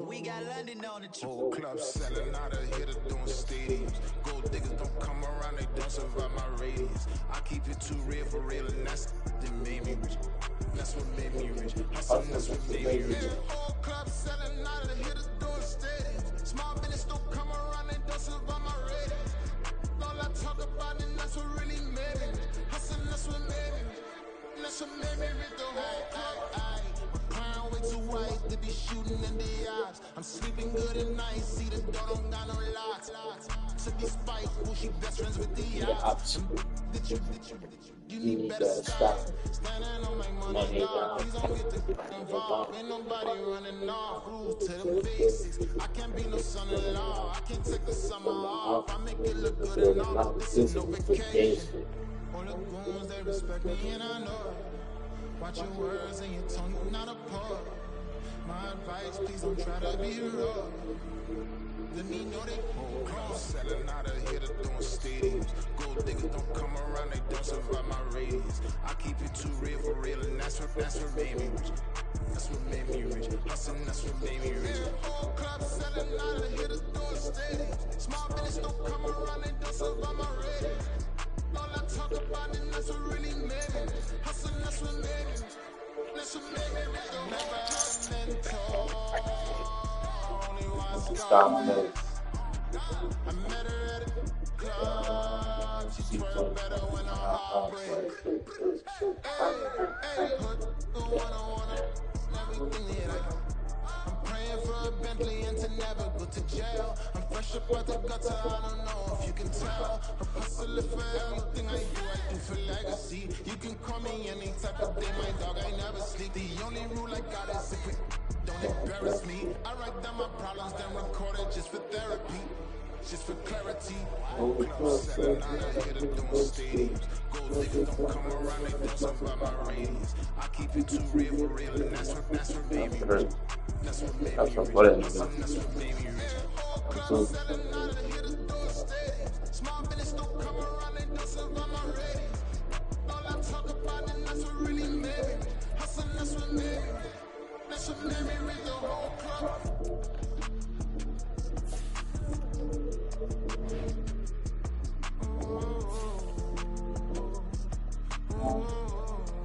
We got London on the whole club selling out of hitter doing stadiums. Gold diggers don't come around, they don't survive my radius. I keep it too real for real, and that's that made me rich. That's what made me rich. Hustle, that's what made me rich. Whole club selling out of hitters doing stadiums. Small business don't come around, they don't survive my radius. All I talk about, and that's what really made me rich. Hustle, that's what made me rich. That's what made me rich. The whole club. Crown way too white to be shooting in the eyes. I'm sleeping good at night, see the door don't got no locks. She best friends with the odds. You need better style. Standing on my money, dog. Please don't get the involved. Ain't nobody running off. Rules to the basics. I can't be no son-in-law. I can't take the summer off. I make it look good and all, but this is no vacation. All the goons, they respect me and I know it. Watch your words and your tone, you're not a poet. My advice, please don't try to be raw. Let me know they clone selling out of here to doing stadiums. Gold diggers don't come around, they don't survive my radius. I keep it too real for real, and that's what made me rich. That's what made me rich. Hustling, that's what made me rich. Whole club selling out of here to doing stadiums. Small business don't come around, they don't survive my radius. All I talk about it, that's what really made me. Hustling, that's what made me. That's what made me rich. Don't never have mentor. Stop it. I met her at a club. She twirl better when her heart breaks. Hey, put the wanna everything that I got. I'm praying for a Bentley and to never go to jail. I'm fresh up out the gutter, I don't know if you can tell. I'm hustling for everything I do for legacy. You can call me any type of day, my dog, I never sleep. The only rule I got is if we don't embarrass me. I write down my problems, then record it just for therapy. Just for clarity. Club selling out of here to doing stadiums. Gold diggers don't come around, they don't survive my radius. I keep it too real for real, and that's what made me rich. That's what made me rich. That's what made me rich. Club selling out of here to doing stadiums. Small business don't come around, they don't survive my radius. All I talk about it, that's what really made me. Hustling, that's what made me. That's what made me read the whole club.